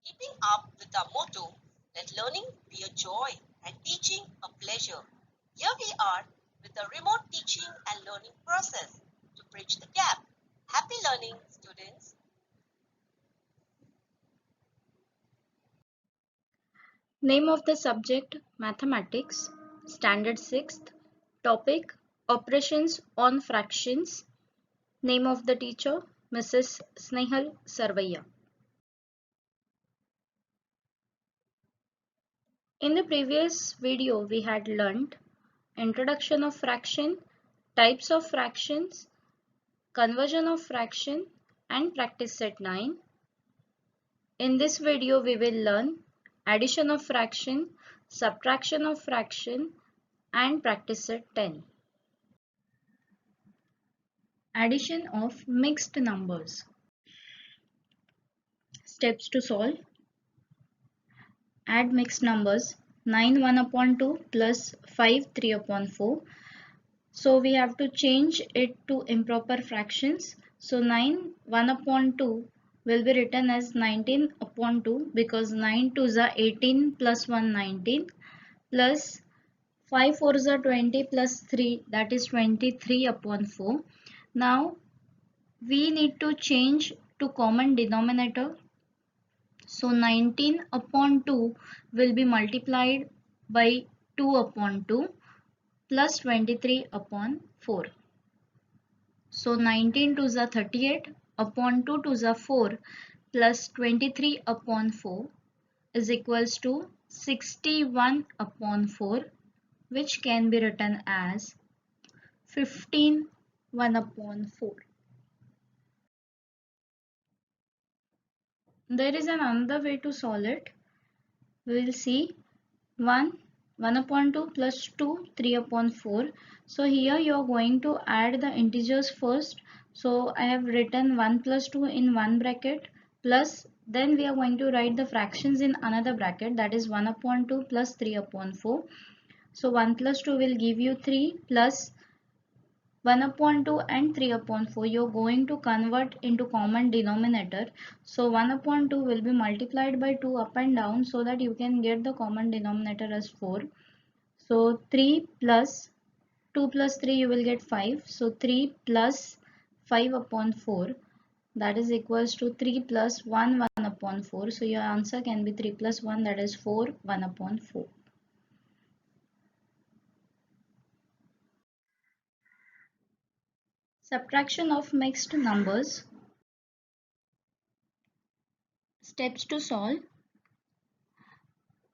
Keeping up with our motto, let learning be a joy and teaching a pleasure. Here we are with the remote teaching and learning process to bridge the gap. Happy learning, students. Name of the subject Mathematics, Standard 6th. Topic Operations on Fractions. Name of the teacher Mrs. Snehal Sarvaiya. In the previous video we had learnt introduction of fraction, types of fractions, conversion of fraction and practice set 9. In this video we will learn addition of fraction, subtraction of fraction and practice set 10. Addition of mixed numbers. Steps to solve. Add mixed numbers 9 1 upon 2 plus 5 3 upon 4. So we have to change it to improper fractions. So 9 1 upon 2 will be written as 19 upon 2 because 9 2s are 18 plus 1 19 plus 5 4s are 20 plus 3 that is 23 upon 4. Now we need to change to common denominator. So 19 upon 2 will be multiplied by 2 upon 2 plus 23 upon 4. So 19 2s are 38 upon 2 2s are 4 plus 23 upon 4 is equals to 61 upon 4, which can be written as 15 1 upon 4. There is another way to solve it. We will see 1 upon 2 plus 2 3 upon 4. So here you are going to add the integers first. So I have written 1 plus 2 in one bracket plus then we are going to write the fractions in another bracket, that is 1 upon 2 plus 3 upon 4. So 1 plus 2 will give you 3 plus 1 upon 2 and 3 upon 4 you are going to convert into common denominator. So 1 upon 2 will be multiplied by 2 up and down so that you can get the common denominator as 4. So 3 plus 2 plus 3 you will get 5. So 3 plus 5 upon 4 that is equals to 3 plus 1 1 upon 4. So your answer can be 3 plus 1 that is 4 1 upon 4. Subtraction of mixed numbers. Steps to solve.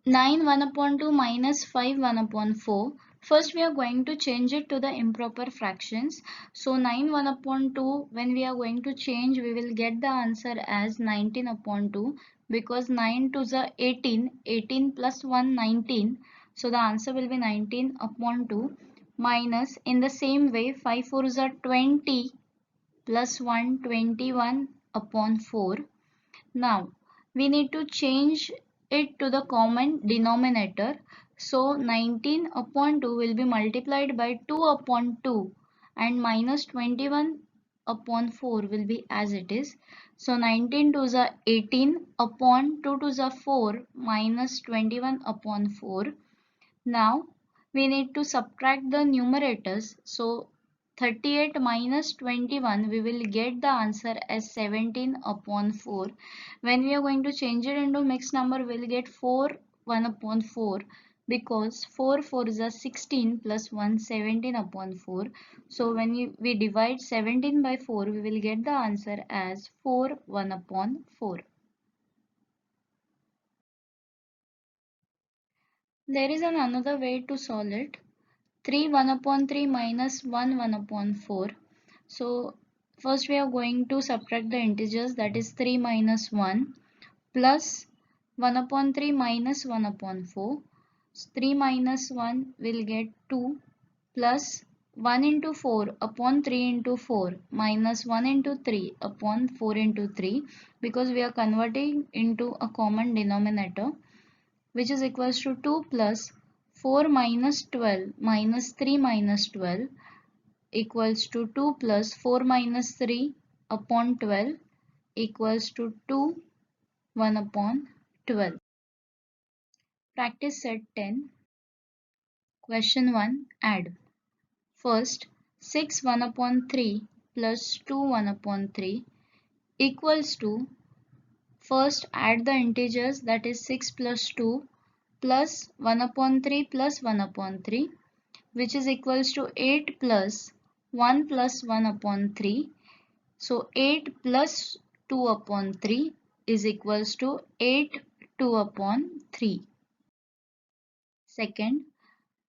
9 1 upon 2 minus 5 1 upon 4. First we are going to change it to the improper fractions. So 9 1 upon 2 when we are going to change we will get the answer as 19 upon 2 because 9 2s are 18, 18 plus 1 19. So the answer will be 19 upon 2 minus in the same way 5 4s are 20 plus 1 21 upon 4. Now we need to change it to the common denominator. So 19 upon 2 will be multiplied by 2 upon 2 and minus 21 upon 4 will be as it is. So 19 2s are 18 upon 2 2s are 4 minus 21 upon 4. Now we need to subtract the numerators. So 38 minus 21 we will get the answer as 17 upon 4. When we are going to change it into mixed number we will get 4 1 upon 4 because 4 4 is a 16 plus 1 17 upon 4. So when we divide 17 by 4 we will get the answer as 4 1 upon 4. There is another way to solve it. 3 1 upon 3 minus 1 1 upon 4. So first we are going to subtract the integers, that is 3 minus 1 plus 1 upon 3 minus 1 upon 4. So 3 minus 1 will get 2 plus 1 into 4 upon 3 into 4 minus 1 into 3 upon 4 into 3 because we are converting into a common denominator, which is equals to 2 plus 4 minus 12 minus 3 minus 12 equals to 2 plus 4 minus 3 upon 12 equals to 2 1 upon 12. Practice set 10. Question 1. Add. First, 6 1 upon 3 plus 2 1 upon 3 equals to, first add the integers, that is 6 plus 2 plus 1 upon 3 plus 1 upon 3, which is equals to 8 plus 1 plus 1 upon 3. So 8 plus 2 upon 3 is equals to 8 2 upon 3. Second,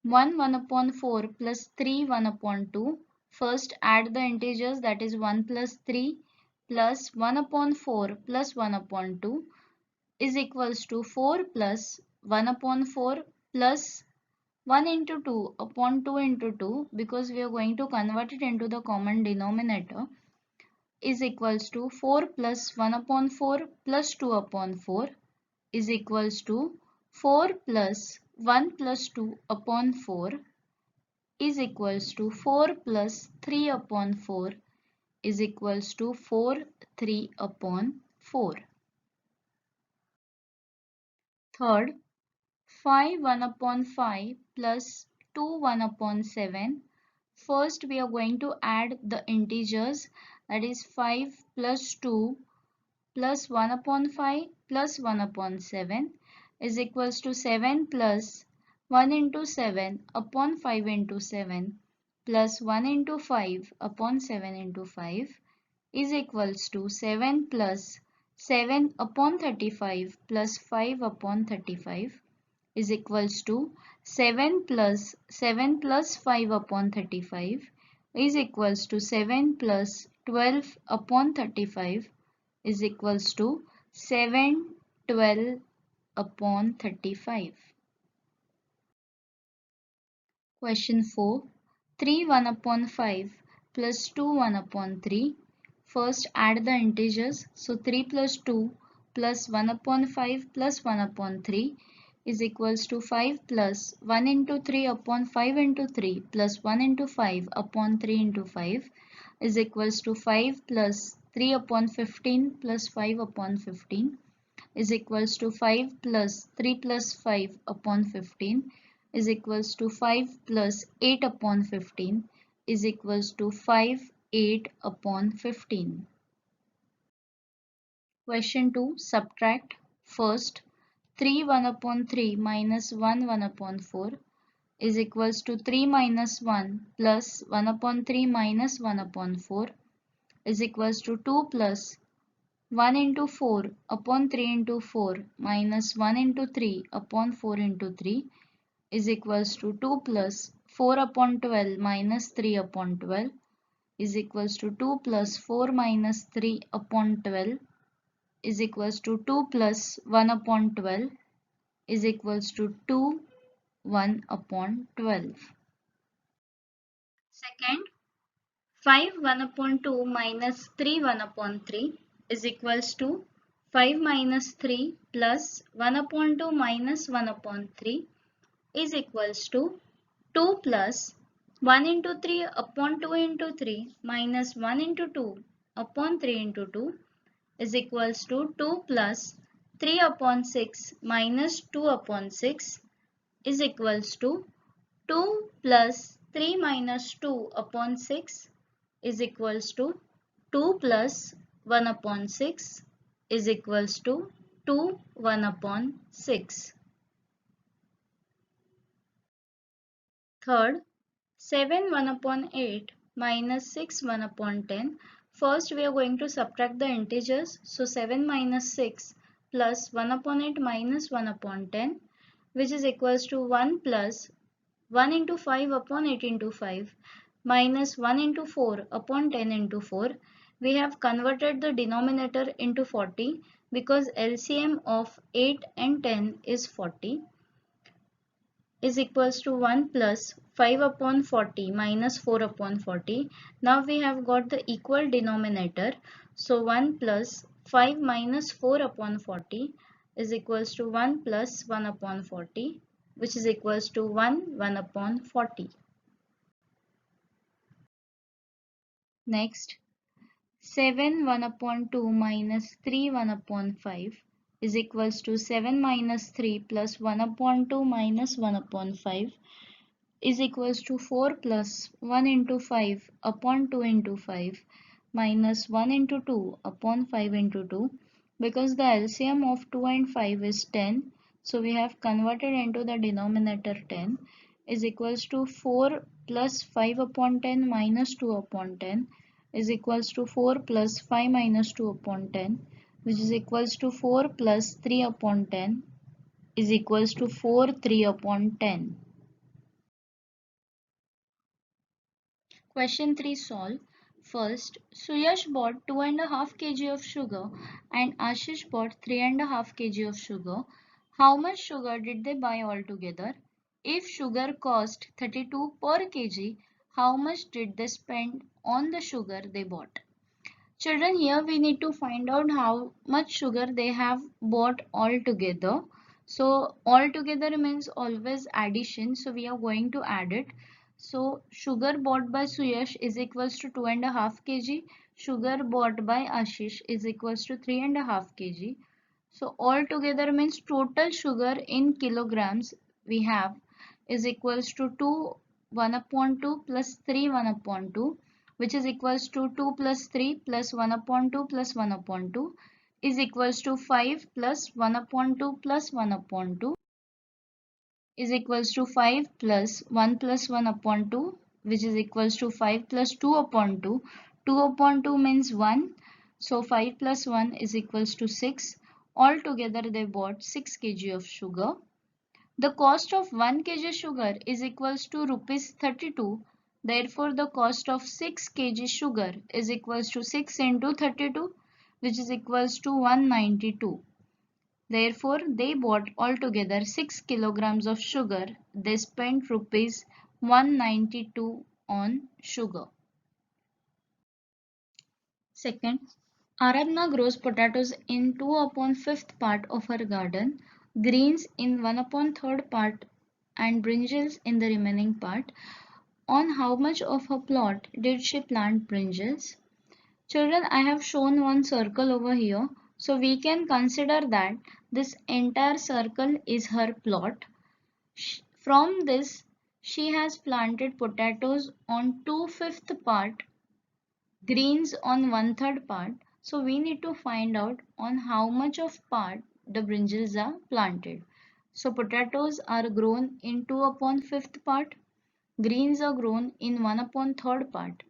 1 1 upon 4 plus 3 1 upon 2. First add the integers, that is 1 plus 3 plus 1 upon 4 plus 1 upon 2 is equals to 4 plus 1 upon 4 plus 1 into 2 upon 2 into 2, because we are going to convert it into the common denominator, is equals to 4 plus 1 upon 4 plus 2 upon 4 is equals to 4 plus 1 plus 2 upon 4 is equals to 4 plus 3 upon 4 is equals to 4 3 upon 4. Third, 5 1 upon 5 plus 2 1 upon 7. First we are going to add the integers, that is 5 plus 2 plus 1 upon 5 plus 1 upon 7 is equals to 7 plus 1 into 7 upon 5 into 7 plus 1 into 5 upon 7 into 5 is equals to 7 plus 7 upon 35 plus 5 upon 35 is equals to 7 plus 7 plus 5 upon 35 is equals to 7 plus 12 upon 35 is equals to 7 12 upon 35. Question 4. 3 1 upon 5 plus 2 1 upon 3. First add the integers. So 3 plus 2 plus 1 upon 5 plus 1 upon 3 is equals to 5 plus 1 into 3 upon 5 into 3 plus 1 into 5 upon 3 into 5 is equals to 5 plus 3 upon 15 plus 5 upon 15 is equals to 5 plus 3 plus 5 upon 15 is equals to 5 plus 8 upon 15 is equals to 5 8 upon 15. Question 2. Subtract. First, 3 1 upon 3 minus 1 1 upon 4 is equals to 3 minus 1 plus 1 upon 3 minus 1 upon 4 is equals to 2 plus 1 into 4 upon 3 into 4 minus 1 into 3 upon 4 into 3 is equals to 2 plus 4 upon 12 minus 3 upon 12 is equals to 2 plus 4 minus 3 upon 12 is equals to 2 plus 1 upon 12 is equals to 2 1 upon 12. Second, 5 1 upon 2 minus 3 1 upon 3 is equals to 5 minus 3 plus 1 upon 2 minus 1 upon 3 is equals to 2 plus 1 into 3 upon 2 into 3 minus 1 into 2 upon 3 into 2 is equals to 2 plus 3 upon 6 minus 2 upon 6 is equals to 2 plus 3 minus 2 upon 6 is equals to 2 plus 1 upon 6 is equals to 2 1 upon 6. Third, 7 1 upon 8 minus 6 1 upon 10. First we are going to subtract the integers. So 7 minus 6 plus 1 upon 8 minus 1 upon 10, which is equals to 1 plus 1 into 5 upon 8 into 5 minus 1 into 4 upon 10 into 4. We have converted the denominator into 40 because LCM of 8 and 10 is 40 is equals to 1 plus 5 upon 40 minus 4 upon 40. Now we have got the equal denominator. So 1 plus 5 minus 4 upon 40 is equals to 1 plus 1 upon 40, which is equals to 1 upon 40. Next, 7 1 upon 2 minus 3 1 upon 5 is equals to 7 minus 3 plus 1 upon 2 minus 1 upon 5 is equals to 4 plus 1 into 5 upon 2 into 5 minus 1 into 2 upon 5 into 2. Because the LCM of 2 and 5 is 10, so we have converted into the denominator 10 is equals to 4 plus 5 upon 10 minus 2 upon 10 is equals to 4 plus 5 minus 2 upon 10, which is equals to 4 plus 3 upon 10 is equals to 4 3 upon 10. Question 3 solve. First, Suyash bought 2.5 kg of sugar and Ashish bought 3.5 kg of sugar. How much sugar did they buy altogether? If sugar cost 32 per kg, how much did they spend on the sugar they bought? Children, here we need to find out how much sugar they have bought altogether. So altogether means always addition. So we are going to add it. So sugar bought by Suyash is equals to 2.5 kg. Sugar bought by Ashish is equals to 3.5 kg. So altogether means total sugar in kilograms we have is equals to 2 1 upon 2 plus 3 1 upon 2, which is equals to 2 plus 3 plus 1 upon 2 plus 1 upon 2 is equals to 5 plus 1 upon 2 plus 1 upon 2 is equals to 5 plus 1 plus 1 upon 2, which is equals to 5 plus 2 upon 2. 2 upon 2 means 1. So 5 plus 1 is equals to 6. Altogether they bought 6 kg of sugar. The cost of 1 kg sugar is equals to rupees 32. Therefore, the cost of 6 kg sugar is equals to 6 into 32, which is equals to 192. Therefore, they bought altogether 6 kilograms of sugar. They spent rupees 192 on sugar. Second, Aradhna grows potatoes in 2 upon 5th part of her garden, greens in 1 upon 3rd part and brinjals in the remaining part. On how much of her plot did she plant brinjals? Children, I have shown one circle over here. So we can consider that this entire circle is her plot. From this, she has planted potatoes on 2/5 part, greens on 1/3 part. So we need to find out on how much of part the brinjals are planted. So potatoes are grown in 2 upon 5th part. Greens are grown in 1 upon 3rd part.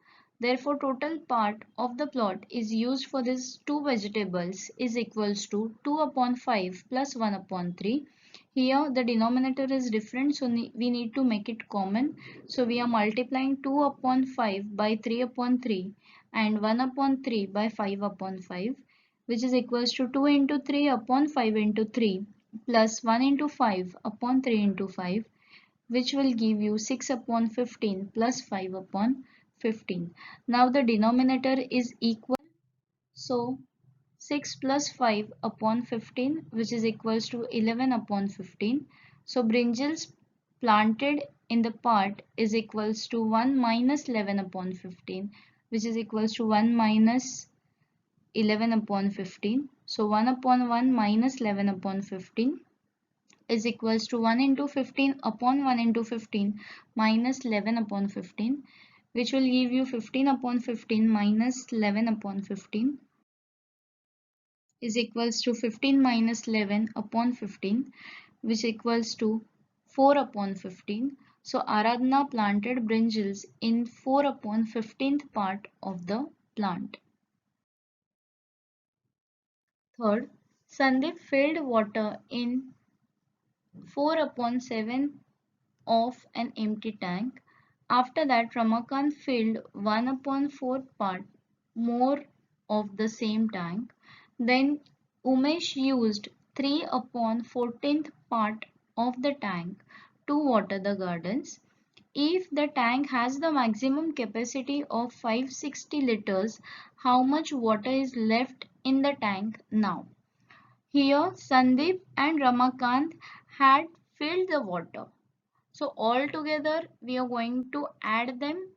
Therefore, total part of the plot is used for these two vegetables is equals to 2 upon 5 plus 1 upon 3. Here the denominator is different, so we need to make it common. So we are multiplying 2 upon 5 by 3 upon 3 and 1 upon 3 by 5 upon 5, which is equals to 2 into 3 upon 5 into 3 plus 1 into 5 upon 3 into 5, which will give you 6 upon 15 plus 5 upon 15. Now the denominator is equal. So 6 plus 5 upon 15, which is equals to 11 upon 15. So brinjals planted in the part is equals to 1 minus 11 upon 15, which is equals to 1 minus 11 upon 15. So 1 upon 1 minus 11 upon 15 is equals to 1 into 15 upon 1 into 15 minus 11 upon 15, which will give you 15 upon 15 minus 11 upon 15 is equals to 15 minus 11 upon 15, which equals to 4 upon 15. So Aradhna planted brinjals in 4 upon 15th part of the plant. Third, Sandeep filled water in 4 upon 7 of an empty tank. After that, Ramakant filled 1 upon 4 part more of the same tank. Then Umesh used 3 upon 14th part of the tank to water the gardens. If the tank has the maximum capacity of 560 liters, how much water is left in the tank now? Here, Sandeep and Ramakant had filled the water. So all together we are going to add them.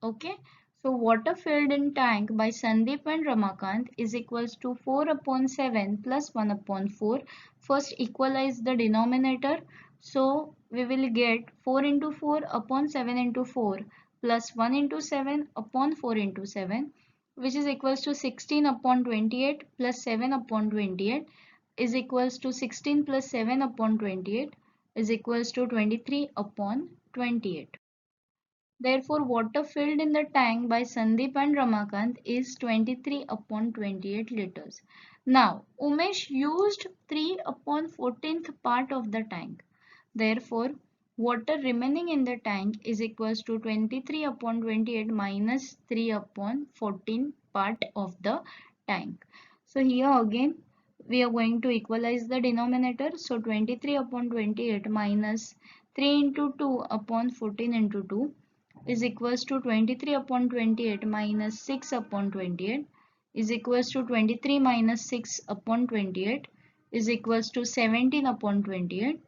Okay. So water filled in tank by Sandeep and Ramakant is equals to 4 upon 7 plus 1 upon 4. First equalize the denominator. So we will get 4 into 4 upon 7 into 4 plus 1 into 7 upon 4 into 7, which is equals to 16 upon 28 plus 7 upon 28 is equals to 16 plus 7 upon 28 is equals to 23 upon 28. Therefore, water filled in the tank by Sandeep and Ramakant is 23 upon 28 liters. Now, Umesh used 3 upon 14th part of the tank. Therefore, water remaining in the tank is equals to 23 upon 28 minus 3 upon 14 part of the tank. So here again, we are going to equalize the denominator. So 23 upon 28 minus 3 into 2 upon 14 into 2 is equals to 23 upon 28 minus 6 upon 28 is equals to 23 minus 6 upon 28 is equals to 17 upon 28.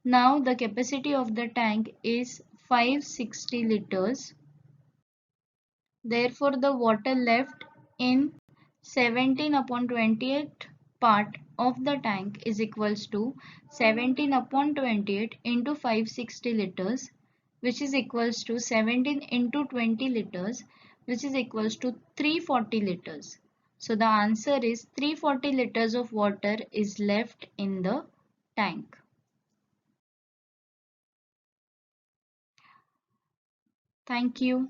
Now the capacity of the tank is 560 liters. Therefore the water left in 17 upon 28 part of the tank is equals to 17 upon 28 into 560 liters, which is equals to 17 into 20 liters, which is equals to 340 liters. So the answer is 340 liters of water is left in the tank. Thank you.